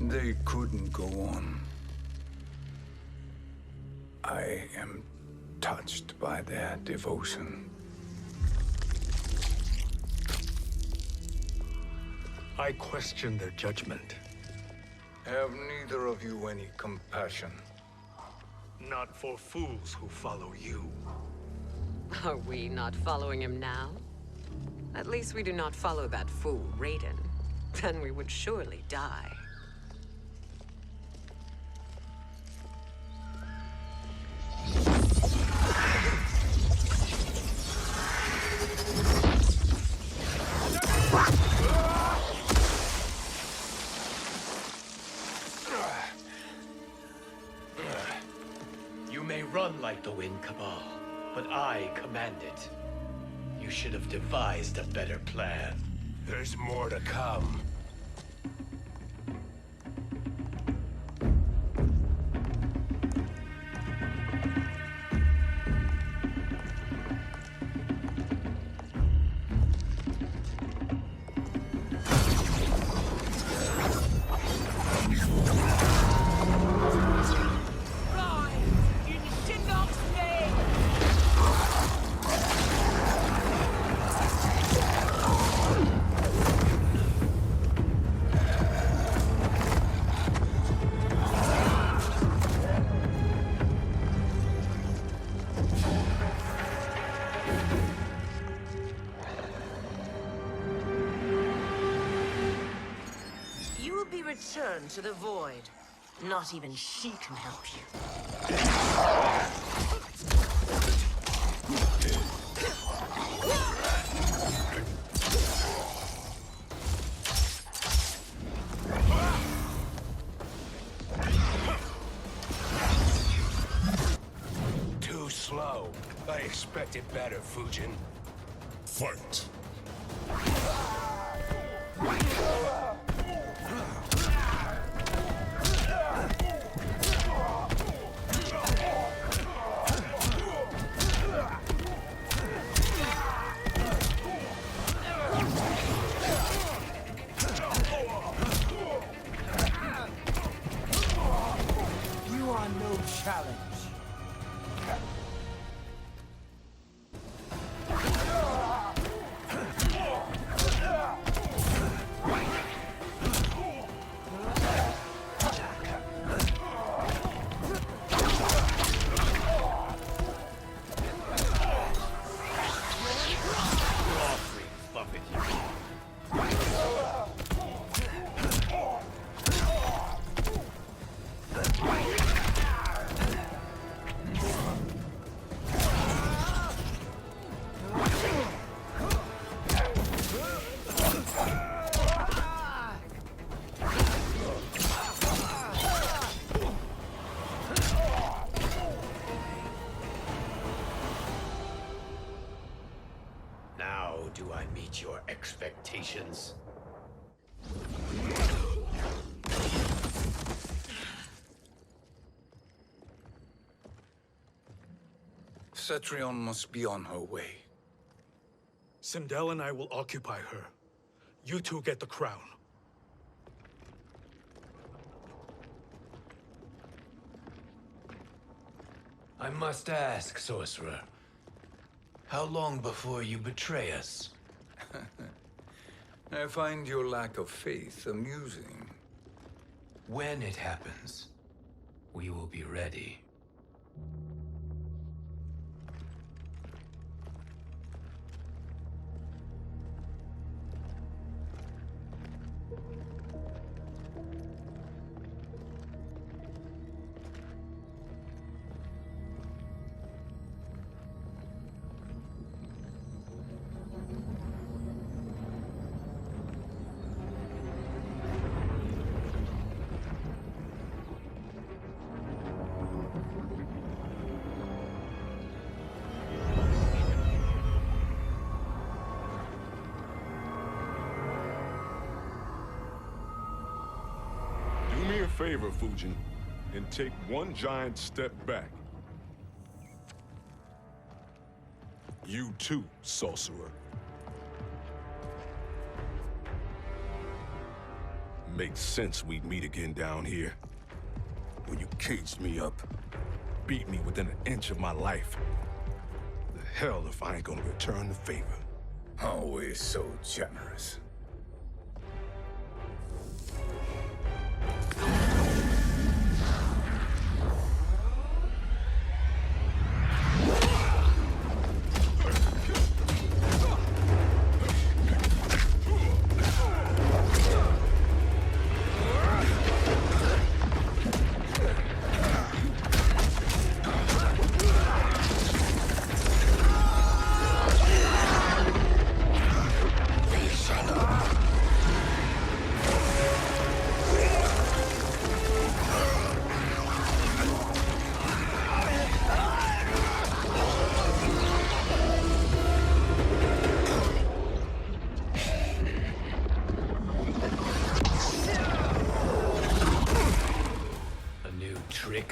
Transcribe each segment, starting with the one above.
They couldn't go on. I am touched by their devotion. I question their judgment. Have neither of you any compassion? Not for fools who follow you. Are we not following him now? At least we do not follow that fool, Raiden. Then we would surely die. You may run like the wind, Cabal, but I command it. You should have devised a better plan. There's more to come. Return to the void. Not even she can help you. Too slow. I expected better, Fujin. Fight! You are no challenge. Now do I meet your expectations? Cetrion must be on her way. Sindel and I will occupy her. You two get the crown. I must ask, sorcerer. How long before you betray us? I find your lack of faith amusing. When it happens, we will be ready. Do me a favor, Fujin, and take one giant step back. You too, sorcerer. Makes sense we'd meet again down here. When you caged me up, beat me within an inch of my life. The hell if I ain't gonna return the favor. Always so generous.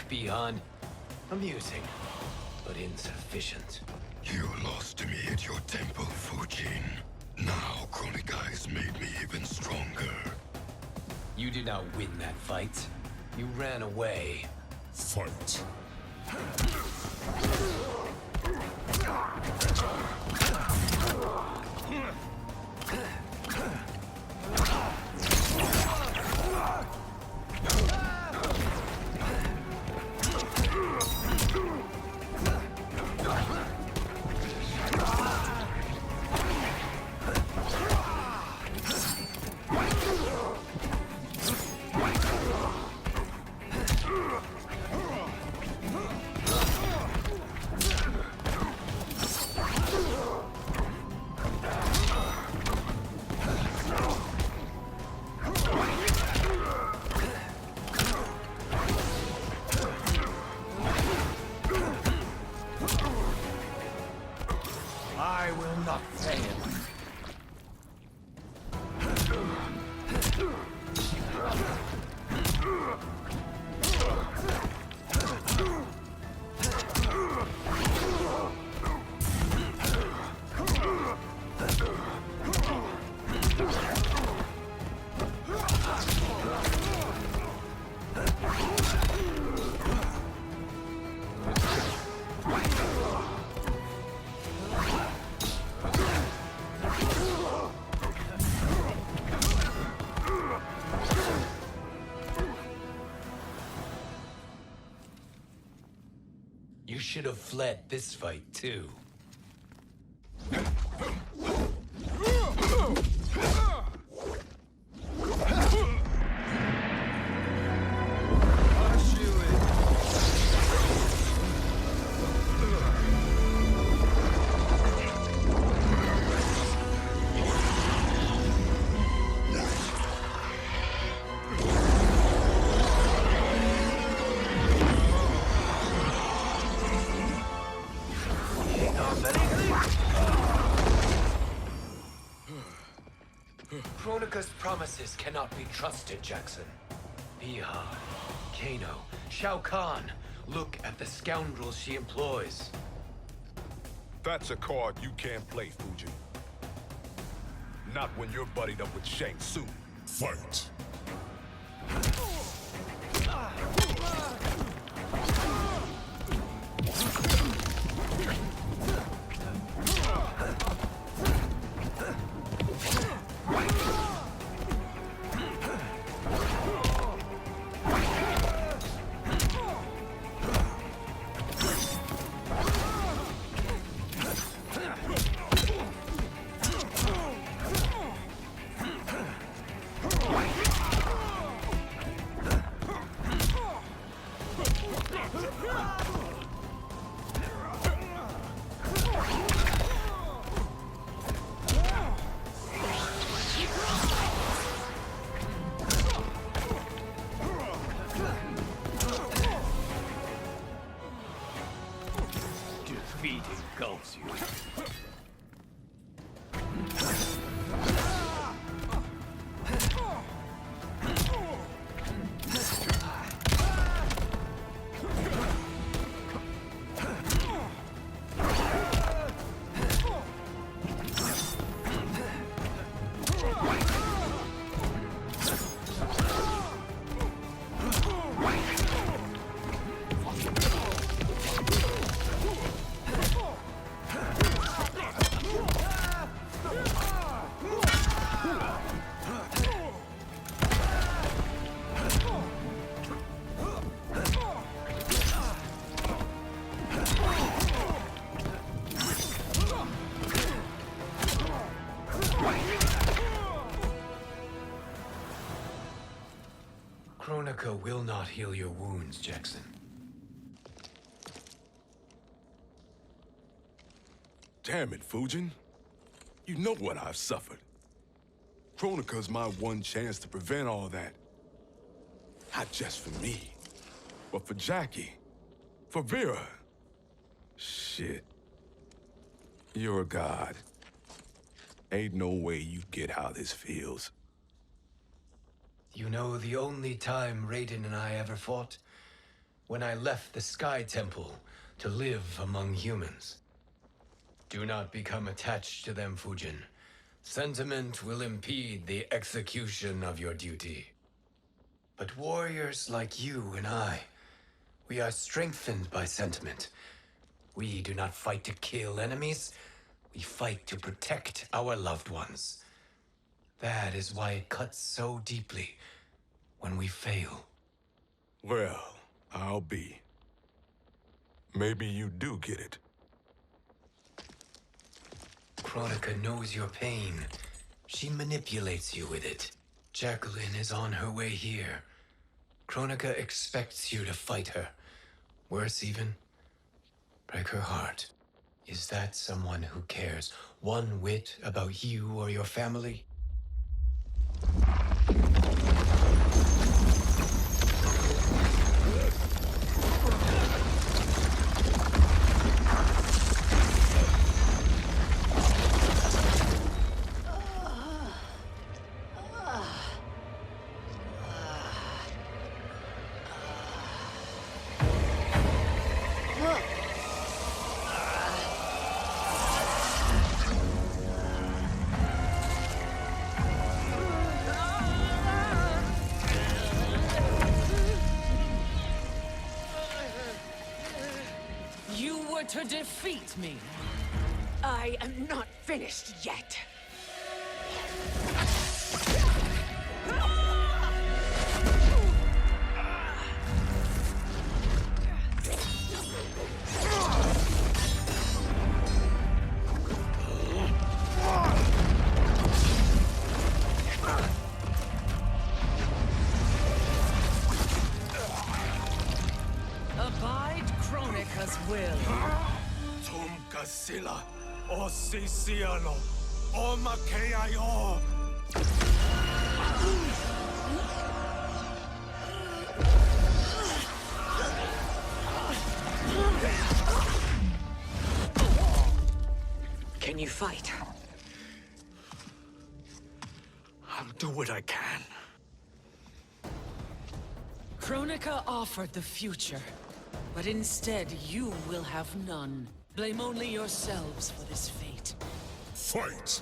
Beyond amusing, but insufficient. You lost to me at your temple, Fujin. Now Kronika has made me even stronger. You did not win that fight. You ran away. Fight. I will not fail. You should have fled this fight, too. Kronika's promises cannot be trusted, Jackson. Bihan, Kano, Shao Kahn. Look at the scoundrels she employs. That's a card you can't play, Fujin. Not when you're buddied up with Shang Tsung. Fight. Defeat engulfs you. Kronika will not heal your wounds, Jackson. Damn it, Fujin. You know what I've suffered. Kronika's my one chance to prevent all that. Not just for me, but for Jackie, for Vera. Shit. You're a god. Ain't no way you get how this feels. You know the only time Raiden and I ever fought? When I left the Sky Temple to live among humans. Do not become attached to them, Fujin. Sentiment will impede the execution of your duty. But warriors like you and I, we are strengthened by sentiment. We do not fight to kill enemies. We fight to protect our loved ones. That is why it cuts so deeply when we fail. Well, I'll be. Maybe you do get it. Kronika knows your pain. She manipulates you with it. Jacqueline is on her way here. Kronika expects you to fight her. Worse even, break her heart. Is that someone who cares one whit about you or your family? To defeat me. I am not finished yet. Abide Kronika's will. Sila, o Sisiano, o Makeayo. Can you fight? I'll do what I can. Kronika offered the future, but instead you will have none. Blame only yourselves for this fate. Fight!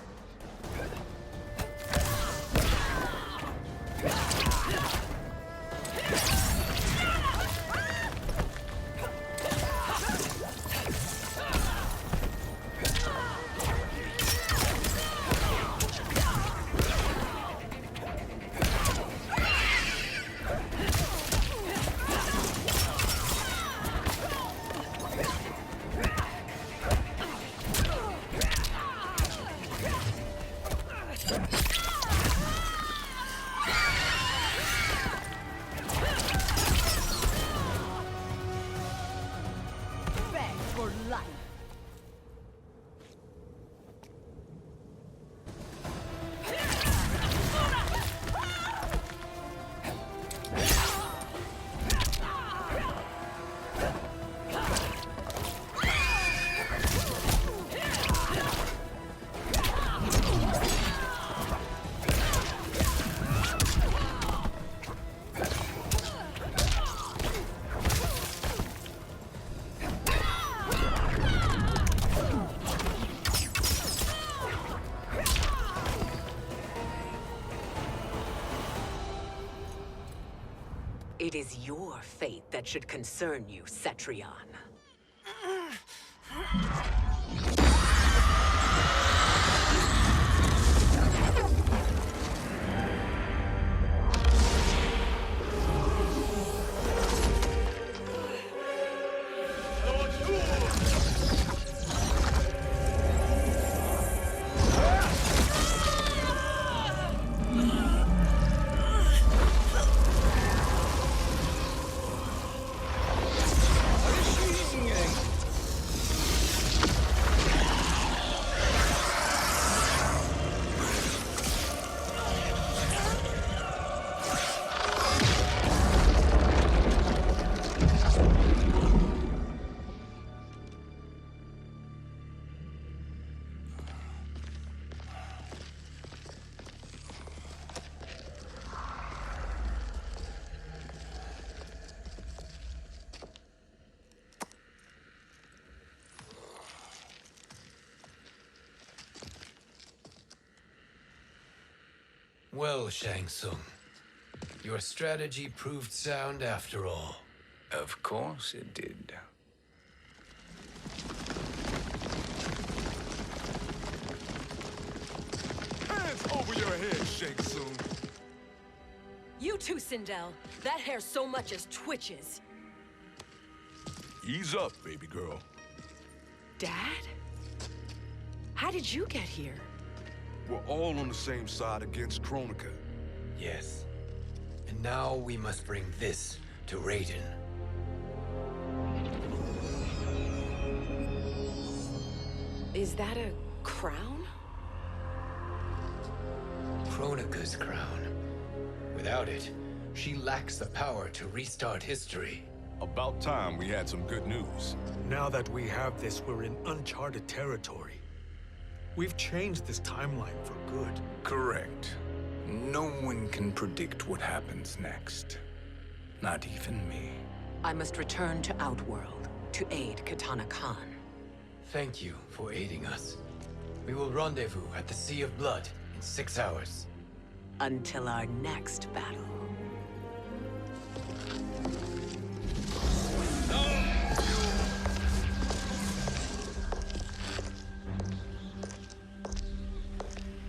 It is your fate that should concern you, Cetrion. Well, Shang Tsung, your strategy proved sound after all. Of course it did. Hands over your head, Shang Tsung. You too, Sindel. That hair so much as twitches. Ease up, baby girl. Dad? How did you get here? We're all on the same side against Kronika. Yes. And now we must bring this to Raiden. Is that a crown? Kronika's crown. Without it, she lacks the power to restart history. About time we had some good news. Now that we have this, we're in uncharted territory. We've changed this timeline for good. Correct. No one can predict what happens next. Not even me. I must return to Outworld to aid Katana Khan. Thank you for aiding us. We will rendezvous at the Sea of Blood in 6 hours. Until our next battle.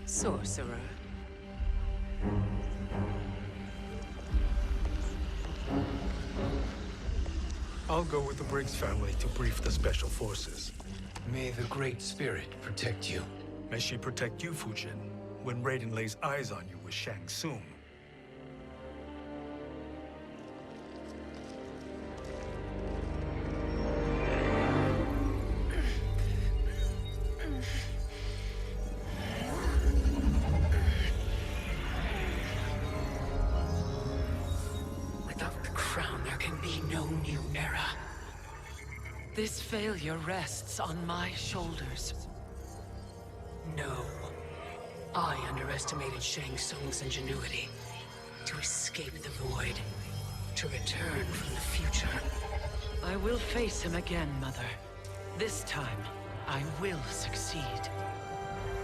Sorcerer. I'll go with the Briggs family to brief the Special Forces. May the Great Spirit protect you. May she protect you, Fujin, when Raiden lays eyes on you with Shang Tsung. Without the crown, there can be no new era. This failure rests on my shoulders. No. I underestimated Shang Tsung's ingenuity. To escape the void. To return from the future. I will face him again, Mother. This time, I will succeed.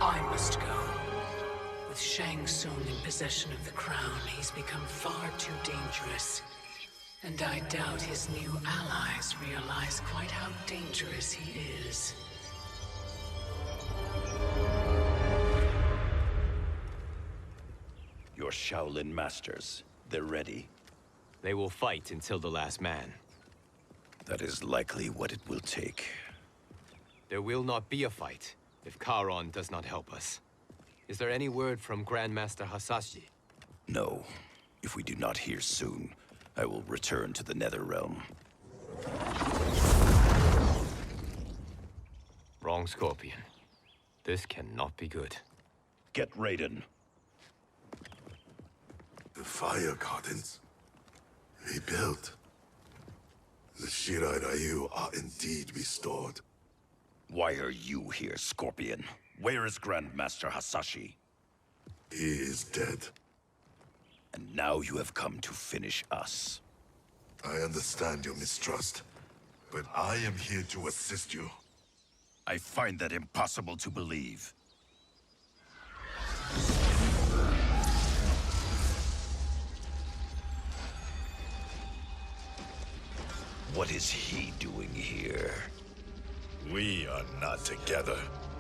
I must go. With Shang Tsung in possession of the crown, he's become far too dangerous. And I doubt his new allies realize quite how dangerous he is. Your Shaolin masters, they're ready. They will fight until the last man. That is likely what it will take. There will not be a fight if Charon does not help us. Is there any word from Grandmaster Hasashi? No. If we do not hear soon, I will return to the Netherrealm. Wrong, Scorpion. This cannot be good. Get Raiden. The fire gardens. Rebuilt. The Shirai Ryu are indeed restored. Why are you here, Scorpion? Where is Grandmaster Hasashi? He is dead. And now you have come to finish us. I understand your mistrust, but I am here to assist you. I find that impossible to believe. What is he doing here? We are not together.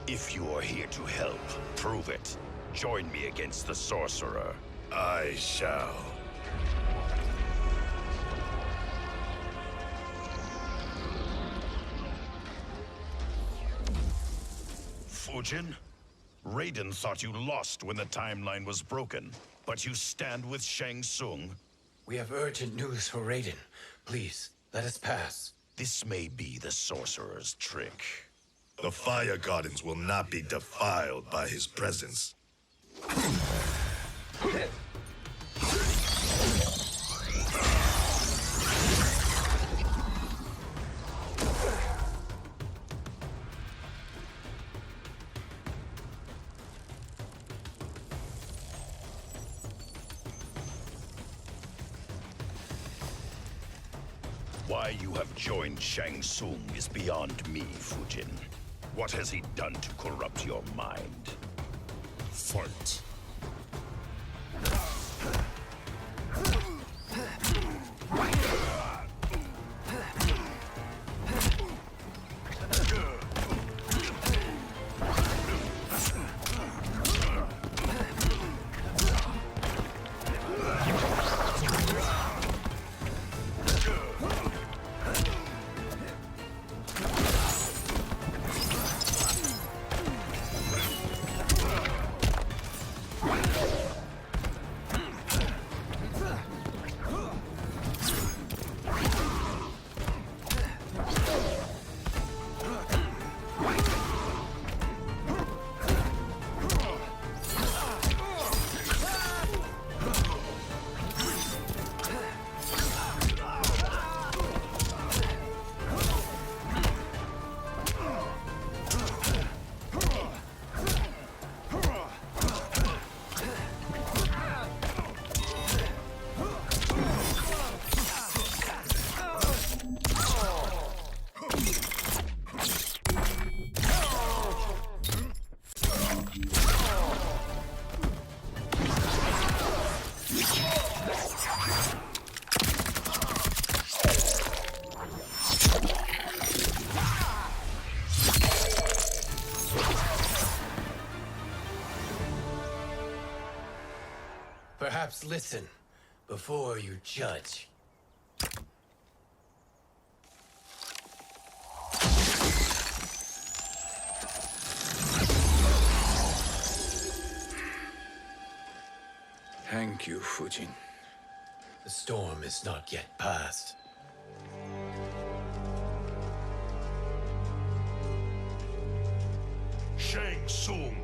If you are here to help, prove it. Join me against the Sorcerer. I shall. Fujin? Raiden thought you lost when the timeline was broken, but you stand with Shang Tsung. We have urgent news for Raiden. Please, let us pass. This may be the Sorcerer's trick. The fire gardens will not be defiled by his presence. Why you have joined Shang Tsung is beyond me, Fujin. What has he done to corrupt your mind? Fight. Perhaps listen before you judge. Thank you, Fujin. The storm is not yet past. Shang Tsung.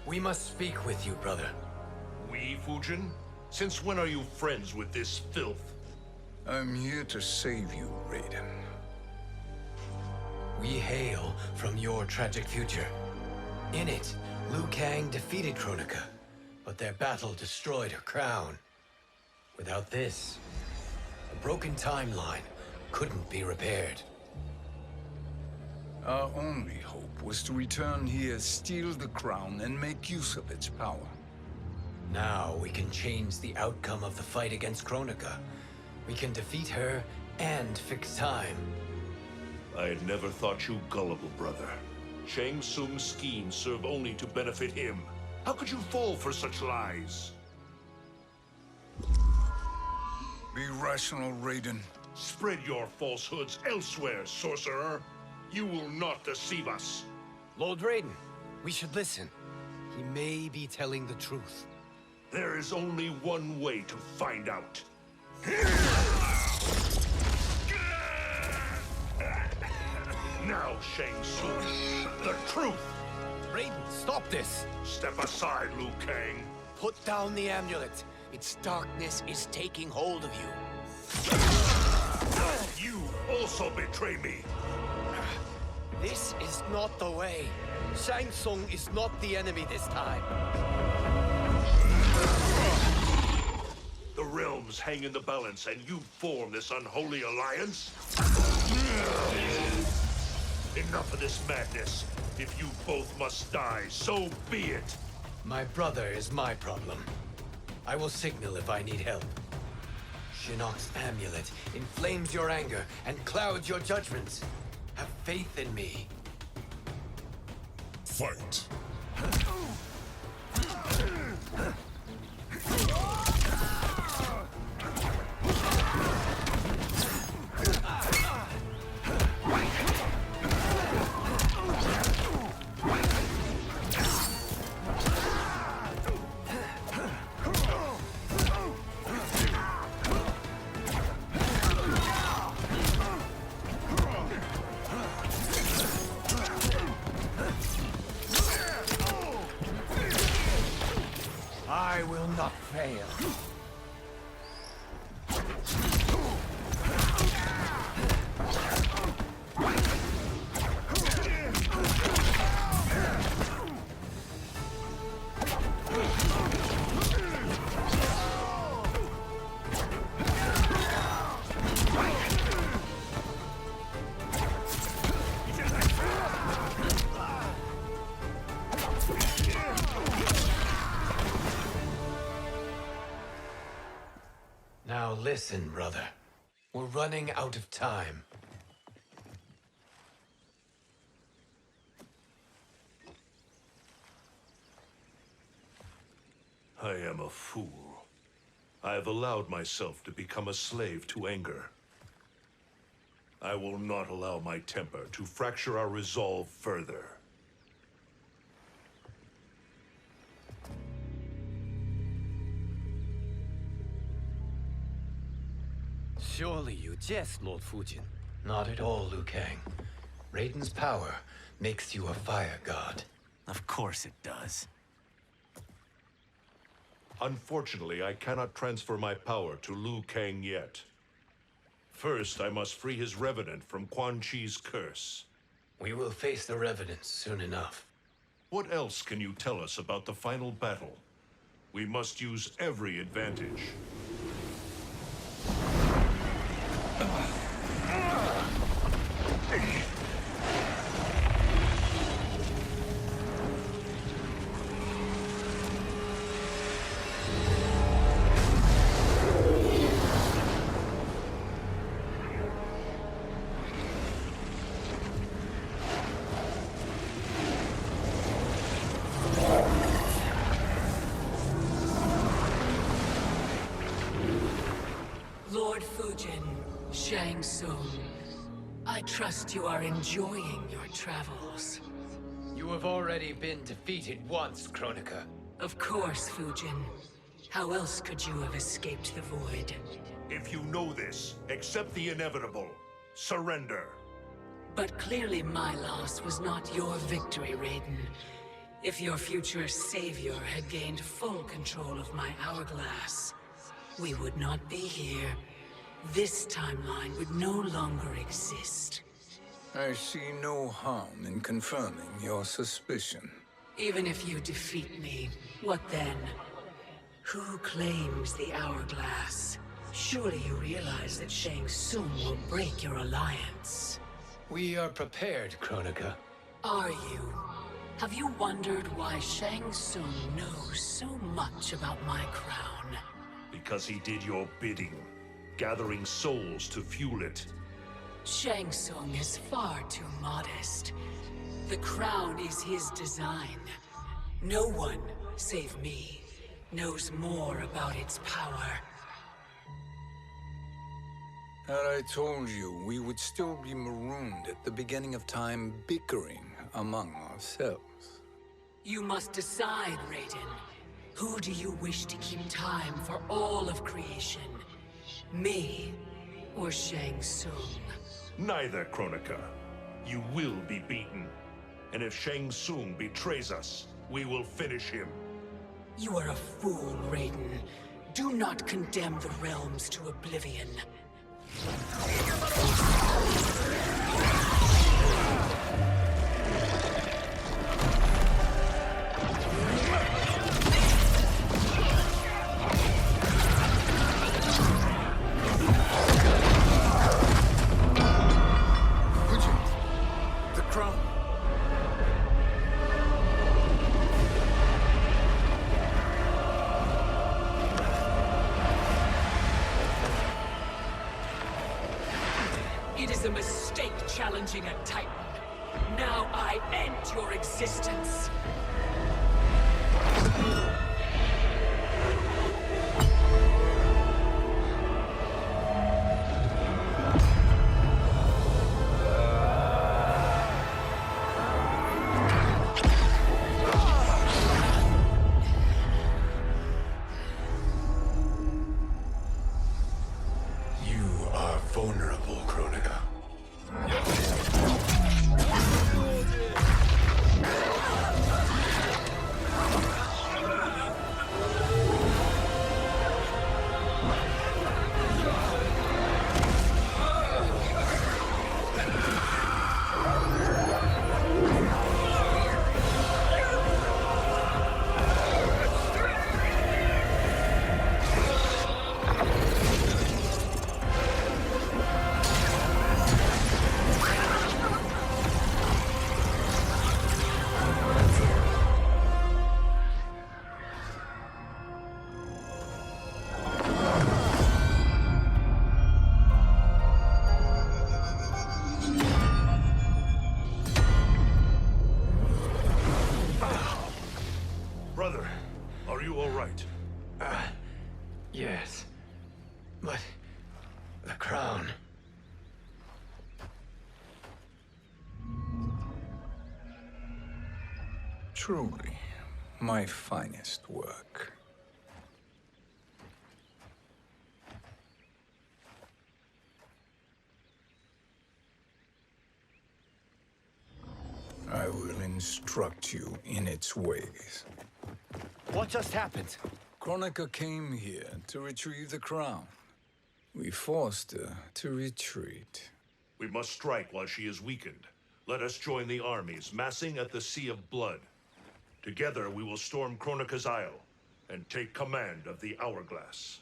We must speak with you, brother. We, Fujin? Since when are you friends with this filth? I'm here to save you, Raiden. We hail from your tragic future. In it, Liu Kang defeated Kronika, but their battle destroyed her crown. Without this, a broken timeline couldn't be repaired. Our only hope was to return here, steal the crown, and make use of its power. Now we can change the outcome of the fight against Kronika. We can defeat her and fix time. I had never thought you gullible, brother. Shang Tsung's schemes serve only to benefit him. How could you fall for such lies? Be rational, Raiden. Spread your falsehoods elsewhere, sorcerer. You will not deceive us. Lord Raiden, we should listen. He may be telling the truth. There is only one way to find out. Now, Shang Tsung, the truth! Raiden, stop this! Step aside, Liu Kang. Put down the amulet. Its darkness is taking hold of you. You also betray me. This is not the way. Shang Tsung is not the enemy this time. The realms hang in the balance, and you form this unholy alliance? Enough of this madness. If you both must die, so be it. My brother is my problem. I will signal if I need help. Shinnok's amulet inflames your anger and clouds your judgments. Have faith in me. Fight. I will not fail. Now listen, brother. We're running out of time. I am a fool. I have allowed myself to become a slave to anger. I will not allow my temper to fracture our resolve further. Surely you jest, Lord Fujin. Not at all, Liu Kang. Raiden's power makes you a fire god. Of course it does. Unfortunately, I cannot transfer my power to Liu Kang yet. First, I must free his revenant from Quan Chi's curse. We will face the revenants soon enough. What else can you tell us about the final battle? We must use every advantage. Shang Tsung, I trust you are enjoying your travels. You have already been defeated once, Kronika. Of course, Fujin. How else could you have escaped the void? If you know this, accept the inevitable. Surrender. But clearly my loss was not your victory, Raiden. If your future savior had gained full control of my hourglass, we would not be here. This timeline would no longer exist. I see no harm in confirming your suspicion. Even if you defeat me, what then? Who claims the hourglass? Surely you realize that Shang Tsung will break your alliance. We are prepared, Kronika. Are you? Have you wondered why Shang Tsung knows so much about my crown? Because he did your bidding, gathering souls to fuel it. Shang Tsung is far too modest. The crown is his design. No one, save me, knows more about its power. Had I told you, we would still be marooned at the beginning of time, bickering among ourselves. You must decide, Raiden. Who do you wish to keep time for all of creation? Me or Shang Tsung? Neither, Kronika. You will be beaten. And if Shang Tsung betrays us, we will finish him. You are a fool, Raiden. Do not condemn the realms to oblivion. The crown. It is a mistake challenging a Titan. Now I end your existence. You are vulnerable, Kronika. Brother, are you all right? Yes. But the crown. Truly, my finest work. I will instruct you in its ways. What just happened? Kronika came here to retrieve the crown. We forced her to retreat. We must strike while she is weakened. Let us join the armies, massing at the Sea of Blood. Together we will storm Kronika's Isle and take command of the Hourglass.